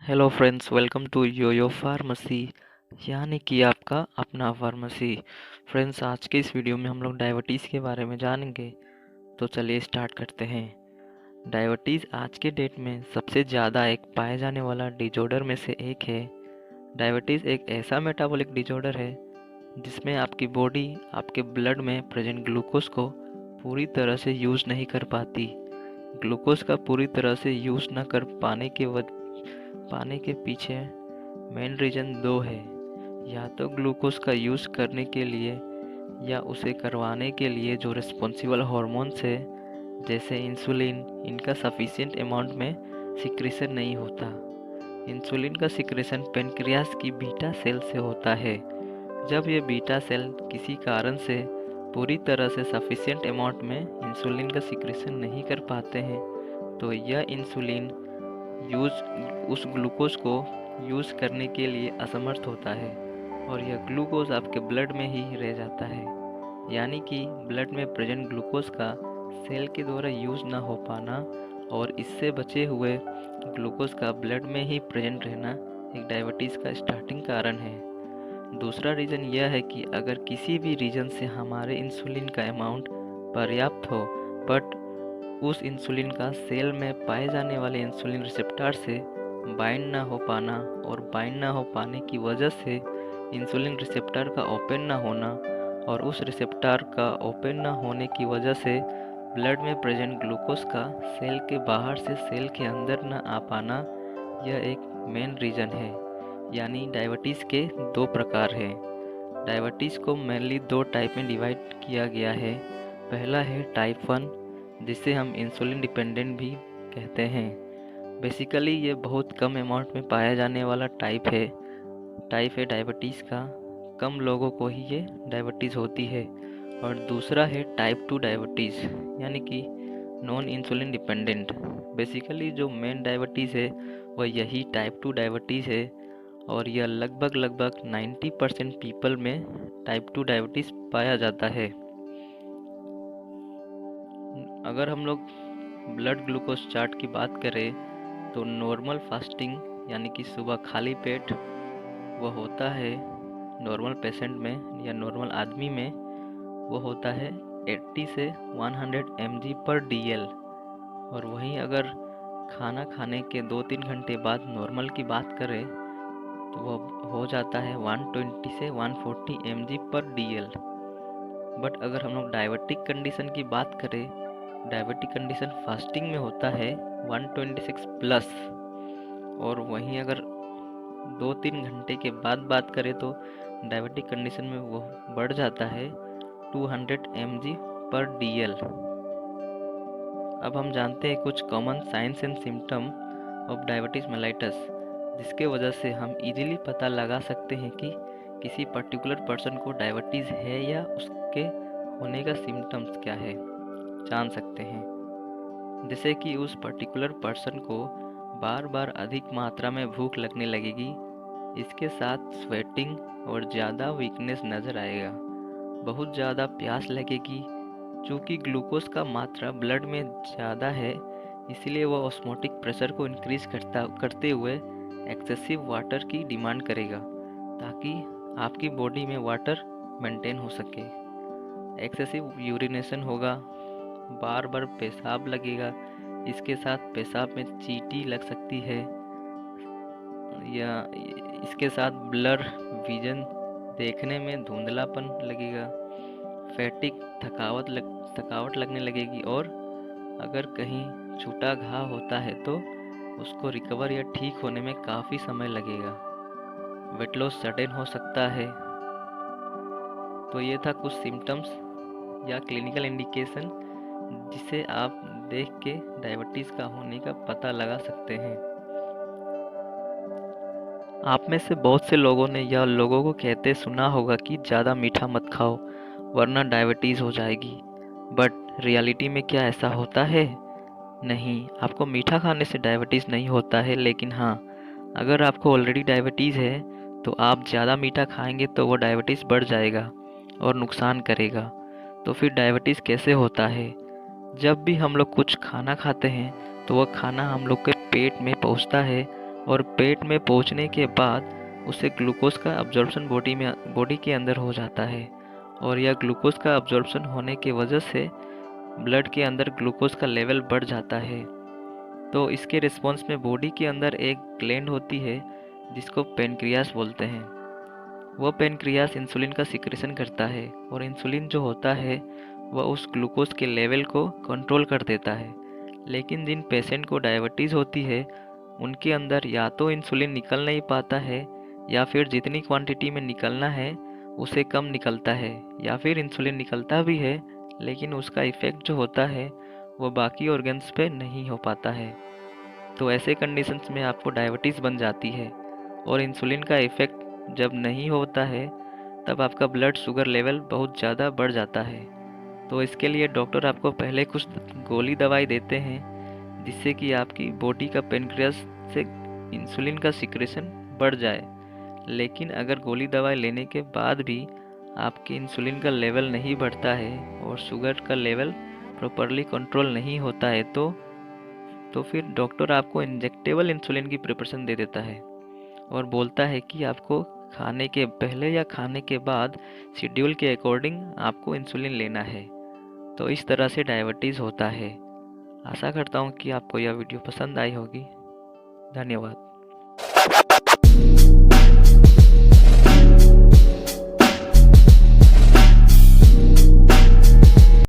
Hello friends, welcome to Yoyo pharmacy, यानी कि आपका अपना फार्मेसी। फ्रेंड्स, आज के इस वीडियो में हम लोग डायबिटीज़ के बारे में जानेंगे। तो चलिए स्टार्ट करते हैं। डायबिटीज़ आज के डेट में सबसे ज़्यादा एक पाए जाने वाला डिजॉर्डर में से एक है। डायबिटीज़ एक ऐसा मेटाबॉलिक डिजॉर्डर है जिसमें आपकी बॉडी आपके ब्लड में प्रेजेंट ग्लूकोज को पूरी तरह से यूज़ नहीं कर पाती। ग्लूकोज का पूरी तरह से यूज़ न कर पाने के पीछे मेन रीज़न दो है। या तो ग्लूकोज का यूज़ करने के लिए या उसे करवाने के लिए जो रिस्पॉन्सिबल हार्मोन्स है जैसे इंसुलिन, इनका सफिशिएंट अमाउंट में सिक्रेशन नहीं होता। इंसुलिन का सिक्रेशन पेनक्रियास की बीटा सेल से होता है। जब ये बीटा सेल किसी कारण से पूरी तरह से सफिशिएंट अमाउंट में इंसुलिन का सिक्रेशन नहीं कर पाते हैं तो यह इंसुलिन उस ग्लूकोज को यूज़ करने के लिए असमर्थ होता है और यह ग्लूकोज आपके ब्लड में ही रह जाता है। यानी कि ब्लड में प्रेजेंट ग्लूकोज का सेल के द्वारा यूज़ ना हो पाना और इससे बचे हुए ग्लूकोज का ब्लड में ही प्रेजेंट रहना एक डायबिटीज़ का स्टार्टिंग कारण है। दूसरा रीज़न यह है कि अगर किसी भी रीज़न से हमारे इंसुलिन का अमाउंट पर्याप्त हो बट उस इंसुलिन का सेल में पाए जाने वाले इंसुलिन रिसेप्टर से बाइंड ना हो पाना और बाइंड ना हो पाने की वजह से इंसुलिन रिसेप्टर का ओपन ना होना और उस रिसेप्टर का ओपन ना होने की वजह से ब्लड में प्रेजेंट ग्लूकोज का सेल के बाहर से सेल के अंदर ना आ पाना, यह एक मेन रीज़न है। यानी डायबिटीज़ के दो प्रकार हैं। डायबिटीज़ को मेनली दो टाइप में डिवाइड किया गया है। पहला है टाइप 1, जिसे हम इंसुलिन डिपेंडेंट भी कहते हैं। बेसिकली ये बहुत कम अमाउंट में पाया जाने वाला टाइप है डायबिटीज़ का। कम लोगों को ही ये डायबिटीज़ होती है। और दूसरा है टाइप 2 डायबिटीज़, यानी कि नॉन इंसुलिन डिपेंडेंट। बेसिकली जो मेन डायबिटीज़ है वह यही टाइप 2 डायबिटीज़ है और यह लगभग 90% पीपल में टाइप 2 डायबिटीज़ पाया जाता है। अगर हम लोग ब्लड ग्लूकोज चार्ट की बात करें तो नॉर्मल फास्टिंग यानी कि सुबह खाली पेट वह होता है नॉर्मल पेशेंट में या नॉर्मल आदमी में वो होता है 80 से 100 mg पर DL। और वहीं अगर खाना खाने के 2-3 घंटे बाद नॉर्मल की बात करें तो वह हो जाता है 120 से 140 mg पर DL। बट अगर हम लोग डायबिटिक कंडीशन की बात करें, डायबिटिक कंडीशन फास्टिंग में होता है 126 प्लस। और वहीं अगर 2-3 घंटे के बाद बात करें तो डायबिटिक कंडीशन में वो बढ़ जाता है 200 mg पर DL। अब हम जानते हैं कुछ common science and symptom of diabetes mellitus, जिसके वजह से हम इजीली पता लगा सकते हैं कि किसी पर्टिकुलर पर्सन को डायबिटीज़ है या उसके होने का सिम्टम्स क्या है, जान सकते हैं। जैसे कि उस पर्टिकुलर पर्सन को बार बार अधिक मात्रा में भूख लगने लगेगी, इसके साथ स्वेटिंग और ज़्यादा वीकनेस नज़र आएगा, बहुत ज़्यादा प्यास लगेगी। चूँकि ग्लूकोज का मात्रा ब्लड में ज़्यादा है इसलिए वह ऑस्मोटिक प्रेशर को इंक्रीज करते हुए एक्सेसिव वाटर की डिमांड करेगा ताकि आपकी बॉडी में वाटर मेंटेन हो सके। एक्सेसिव यूरिनेशन होगा, बार बार पेशाब लगेगा, इसके साथ पेशाब में चींटी लग सकती है या इसके साथ ब्लर विजन, देखने में धुंधलापन लगेगा, फैटिक थकावट लगने लगेगी और अगर कहीं छोटा घाव होता है तो उसको रिकवर या ठीक होने में काफ़ी समय लगेगा। वेट लॉस सडन हो सकता है। तो ये था कुछ सिम्टम्स या क्लिनिकल इंडिकेशन जिसे आप देख के डायबिटीज़ का होने का पता लगा सकते हैं। आप में से बहुत से लोगों ने या लोगों को कहते सुना होगा कि ज़्यादा मीठा मत खाओ वरना डायबिटीज़ हो जाएगी। बट रियलिटी में क्या ऐसा होता है? नहीं, आपको मीठा खाने से डायबिटीज़ नहीं होता है, लेकिन हाँ, अगर आपको ऑलरेडी डायबिटीज़ है तो आप ज़्यादा मीठा खाएंगे तो वो डायबिटीज़ बढ़ जाएगा और नुकसान करेगा। तो फिर डायबिटीज़ कैसे होता है? जब भी हम लोग कुछ खाना खाते हैं तो वह खाना हम लोग के पेट में पहुंचता है और पेट में पहुंचने के बाद उससे ग्लूकोज का अब्जॉर्प्शन बॉडी के अंदर हो जाता है और यह ग्लूकोज का अब्जॉर्प्शन होने की वजह से ब्लड के अंदर ग्लूकोज का लेवल बढ़ जाता है। तो इसके रिस्पॉन्स में बॉडी के अंदर एक ग्लैंड होती है जिसको पेनक्रियास बोलते हैं। वह पेनक्रियास इंसुलिन का सिक्रेशन करता है और इंसुलिन जो होता है वह उस ग्लूकोज के लेवल को कंट्रोल कर देता है। लेकिन जिन पेशेंट को डायबिटीज़ होती है उनके अंदर या तो इंसुलिन निकल नहीं पाता है या फिर जितनी क्वांटिटी में निकलना है उसे कम निकलता है, या फिर इंसुलिन निकलता भी है लेकिन उसका इफ़ेक्ट जो होता है वो बाकी ऑर्गन्स पे नहीं हो पाता है। तो ऐसे कंडीशंस में आपको डायबिटीज़ बन जाती है और इंसुलिन का इफ़ेक्ट जब नहीं होता है तब आपका ब्लड शुगर लेवल बहुत ज़्यादा बढ़ जाता है। तो इसके लिए डॉक्टर आपको पहले कुछ गोली दवाई देते हैं जिससे कि आपकी बॉडी का पेनक्रियास से इंसुलिन का सिक्रेशन बढ़ जाए। लेकिन अगर गोली दवाई लेने के बाद भी आपकी इंसुलिन का लेवल नहीं बढ़ता है और शुगर का लेवल प्रॉपरली कंट्रोल नहीं होता है तो फिर डॉक्टर आपको इंजेक्टेबल इंसुलिन की प्रिपरेशन दे देता है और बोलता है कि आपको खाने के पहले या खाने के बाद शेड्यूल के अकॉर्डिंग आपको इंसुलिन लेना है। तो इस तरह से डायबिटीज़ होता है। आशा करता हूँ कि आपको यह वीडियो पसंद आई होगी। धन्यवाद।